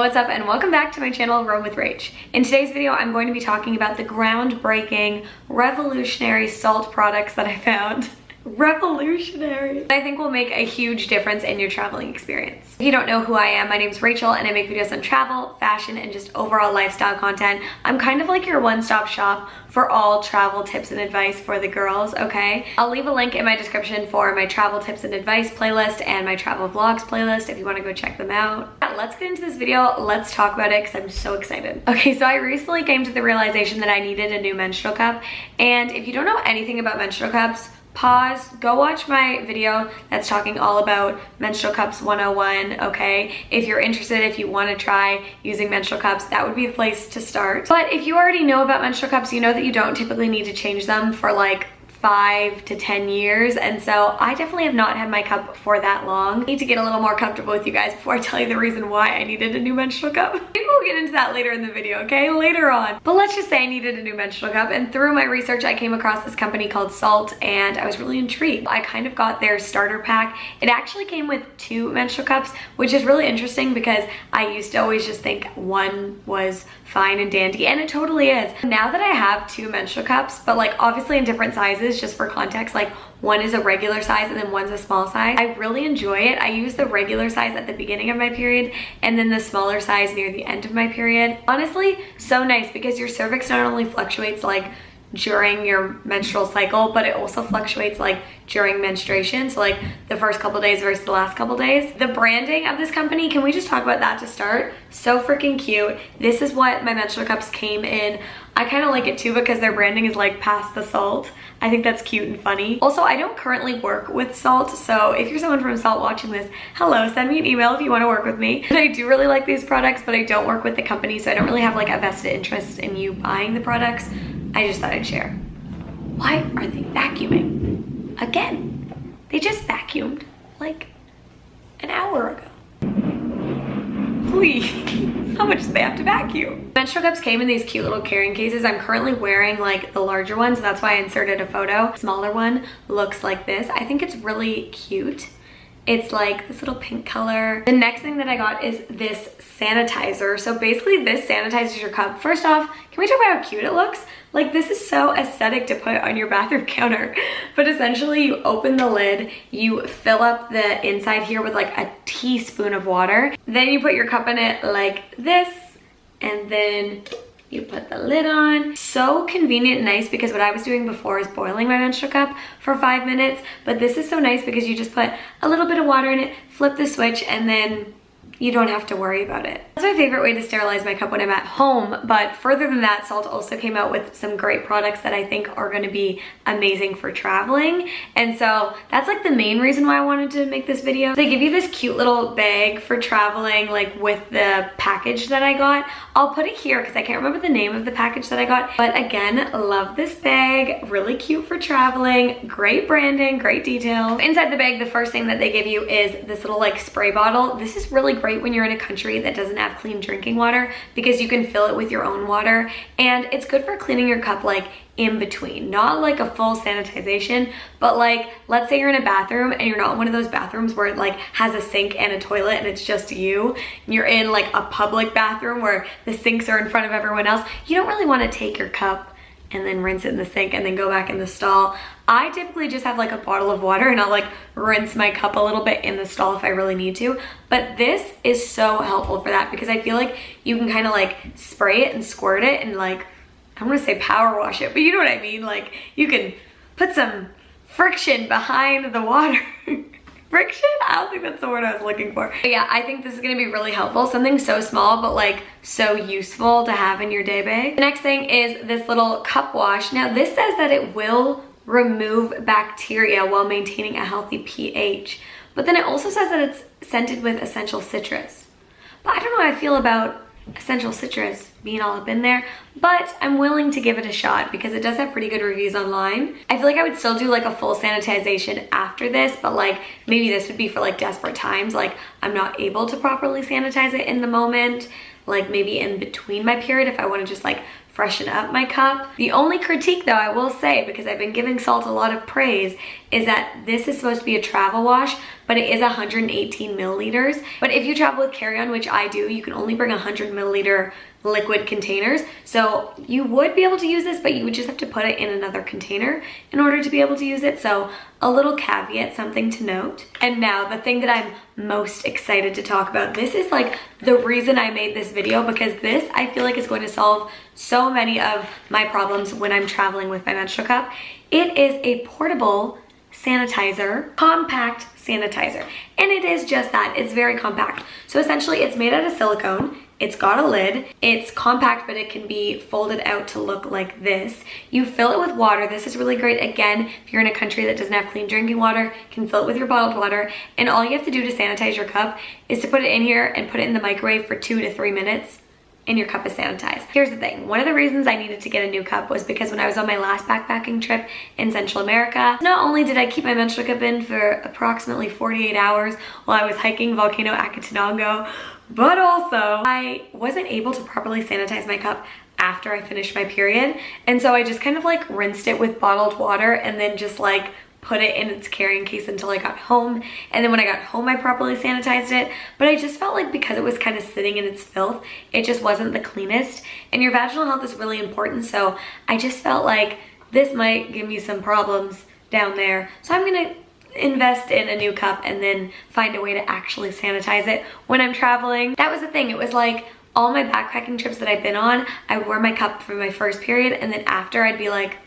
What's up and welcome back to my channel, Roam with Rach. In today's video, I'm going to be talking about the groundbreaking, revolutionary SAALT products that I found. Revolutionary. I think will make a huge difference in your traveling experience. If you don't know who I am, my name's Rachel and I make videos on travel, fashion, and just overall lifestyle content. I'm kind of like your one-stop shop for all travel tips and advice for the girls, okay? I'll leave a link in my description for my travel tips and advice playlist and my travel vlogs playlist if you want to go check them out. Let's get into this video. Let's talk about it because I'm so excited. Okay, so I recently came to the realization that I needed a new menstrual cup, and if you don't know anything about menstrual cups, pause, go watch my video that's talking all about menstrual cups 101, okay? If you're interested, if you want to try using menstrual cups, that would be the place to start. But if you already know about menstrual cups, you know that you don't typically need to change them for like 5 to 10 years, and so I definitely have not had my cup for that long. I need to get a little more comfortable with you guys before I tell you the reason why I needed a new menstrual cup. Maybe we'll get into that later in the video, okay? Later on. But let's just say I needed a new menstrual cup, and through my research I came across this company called SAALT, and I was really intrigued. I kind of got their starter pack. It actually came with 2 menstrual cups, which is really interesting because I used to always just think one was fine and dandy, and it totally is. Now that I have 2 menstrual cups, but like obviously in different sizes, just for context, like one is a regular size and then one's a small size. I really enjoy it. I use the regular size at the beginning of my period and then the smaller size near the end of my period. Honestly, so nice because your cervix not only fluctuates like during your menstrual cycle, but it also fluctuates like during menstruation, so like the first couple days versus the last couple days. The branding of this company, can we just talk about that to start? So freaking cute. This is what my menstrual cups came in. I kind of like it too because their branding is like past the SAALT. I think that's cute and funny. Also, I don't currently work with SAALT, so if you're someone from SAALT watching this, hello, send me an email if you want to work with me. And I do really like these products, but I don't work with the company, so I don't really have like a vested interest in you buying the products. I just thought I'd share. Why are they vacuuming? Again, they just vacuumed like an hour ago. Please, how much do they have to vacuum? Menstrual cups came in these cute little carrying cases. I'm currently wearing like the larger ones, so that's why I inserted a photo. Smaller one looks like this. I think it's really cute. It's like this little pink color. The next thing that I got is this sanitizer. So basically this sanitizes your cup. First off, can we talk about how cute it looks? Like this is so aesthetic to put on your bathroom counter. But essentially you open the lid, you fill up the inside here with like a teaspoon of water. Then you put your cup in it like this, and then you put the lid on. So convenient and nice because what I was doing before is boiling my menstrual cup for 5 minutes, but this is so nice because you just put a little bit of water in it, flip the switch, and then you don't have to worry about it. That's my favorite way to sterilize my cup when I'm at home, but further than that, SAALT also came out with some great products that I think are gonna be amazing for traveling. And so that's like the main reason why I wanted to make this video. They give you this cute little bag for traveling, like with the package that I got. I'll put it here because I can't remember the name of the package that I got, but again, love this bag, really cute for traveling, great branding, great detail. Inside the bag, the first thing that they give you is this little like spray bottle. This is really great when you're in a country that doesn't have clean drinking water because you can fill it with your own water, and it's good for cleaning your cup like in between, not like a full sanitization, but like let's say you're in a bathroom and you're not in one of those bathrooms where it like has a sink and a toilet and it's just you, and you're in like a public bathroom where the sinks are in front of everyone else. You don't really want to take your cup and then rinse it in the sink and then go back in the stall. I typically just have like a bottle of water and I'll like rinse my cup a little bit in the stall if I really need to. But this is so helpful for that because I feel like you can kind of like spray it and squirt it and like, I'm gonna say power wash it, but you know what I mean? Like you can put some friction behind the water. Friction? I don't think that's the word I was looking for. But yeah, I think this is gonna be really helpful. Something so small, but like so useful to have in your day bag. The next thing is this little cup wash. Now this says that it will remove bacteria while maintaining a healthy pH. But then it also says that it's scented with essential citrus. But I don't know how I feel about essential citrus being all up in there, but I'm willing to give it a shot because it does have pretty good reviews online. I feel like I would still do like a full sanitization after this, but like maybe this would be for like desperate times, like I'm not able to properly sanitize it in the moment, like maybe in between my period if I want to just like freshen up my cup. The only critique though, I will say, because I've been giving SAALT a lot of praise, is that this is supposed to be a travel wash, but it is 118 milliliters. But if you travel with carry-on, which I do, you can only bring 100 milliliter liquid containers. So you would be able to use this, but you would just have to put it in another container in order to be able to use it. So a little caveat, something to note. And now the thing that I'm most excited to talk about, this is like the reason I made this video, because this I feel like is going to solve so many of my problems when I'm traveling with my menstrual cup. It is a portable sanitizer, compact sanitizer. And it is just that, it's very compact. So essentially it's made out of silicone. It's got a lid, it's compact, but it can be folded out to look like this. You fill it with water. This is really great. Again, if you're in a country that doesn't have clean drinking water, you can fill it with your bottled water. And all you have to do to sanitize your cup is to put it in here and put it in the microwave for 2 to 3 minutes. And your cup is sanitized. Here's the thing. One of the reasons I needed to get a new cup was because when I was on my last backpacking trip in Central America, not only did I keep my menstrual cup in for approximately 48 hours while I was hiking Volcano Acatenango, but also I wasn't able to properly sanitize my cup after I finished my period. And so I just kind of like rinsed it with bottled water and then just like put it in its carrying case until I got home. And then when I got home, I properly sanitized it. But I just felt like because it was kind of sitting in its filth, it just wasn't the cleanest. And your vaginal health is really important. So I just felt like this might give me some problems down there. So I'm gonna invest in a new cup and then find a way to actually sanitize it when I'm traveling. That was the thing. It was like all my backpacking trips that I've been on, I wore my cup for my first period, and then after I'd be like,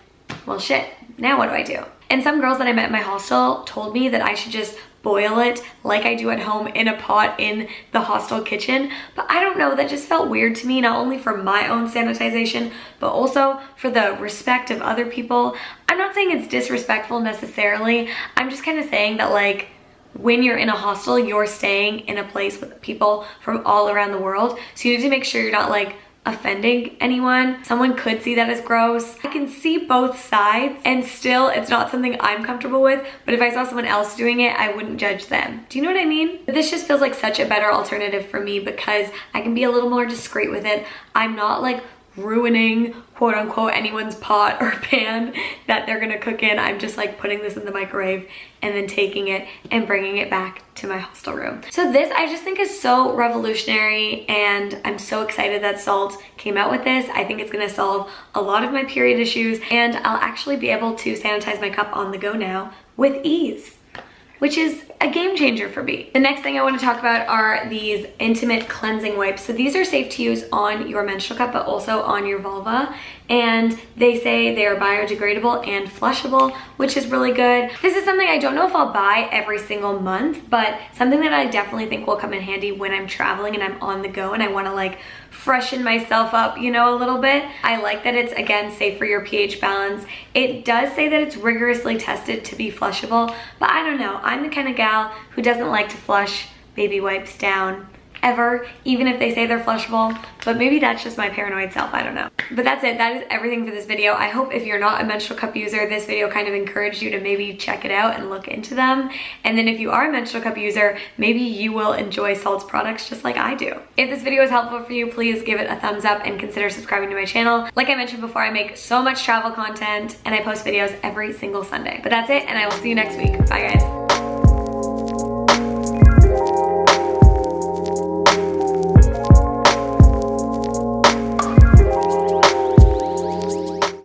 well shit, now what do I do? And some girls that I met in my hostel told me that I should just boil it like I do at home in a pot in the hostel kitchen. But I don't know, that just felt weird to me, not only for my own sanitization, but also for the respect of other people. I'm not saying it's disrespectful necessarily. I'm just kind of saying that like, when you're in a hostel, you're staying in a place with people from all around the world. So you need to make sure you're not like offending anyone. Someone could see that as gross. I can see both sides, and still it's not something I'm comfortable with, but if I saw someone else doing it, I wouldn't judge them. Do you know what I mean? But this just feels like such a better alternative for me because I can be a little more discreet with it. I'm not like ruining quote unquote anyone's pot or pan that they're gonna cook in. I'm just like putting this in the microwave and then taking it and bringing it back to my hostel room. So this I just think is so revolutionary, and I'm so excited that SAALT came out with this. I think it's gonna solve a lot of my period issues, and I'll actually be able to sanitize my cup on the go now with ease, which is a game changer for me. The next thing I want to talk about are these intimate cleansing wipes. So these are safe to use on your menstrual cup, but also on your vulva. And they say they are biodegradable and flushable, which is really good. This is something I don't know if I'll buy every single month, but something that I definitely think will come in handy when I'm traveling and I'm on the go and I want to like freshen myself up, you know, a little bit. I like that it's, again, safe for your pH balance. It does say that it's rigorously tested to be flushable, but I don't know. I'm the kind of gal who doesn't like to flush baby wipes down ever, even if they say they're flushable, but maybe that's just my paranoid self, I don't know. But that's it, that is everything for this video. I hope if you're not a menstrual cup user, this video kind of encouraged you to maybe check it out and look into them. And then if you are a menstrual cup user, maybe you will enjoy SAALT's products just like I do. If this video is helpful for you, please give it a thumbs up and consider subscribing to my channel. Like I mentioned before, I make so much travel content and I post videos every single Sunday. But that's it, and I will see you next week. Bye guys.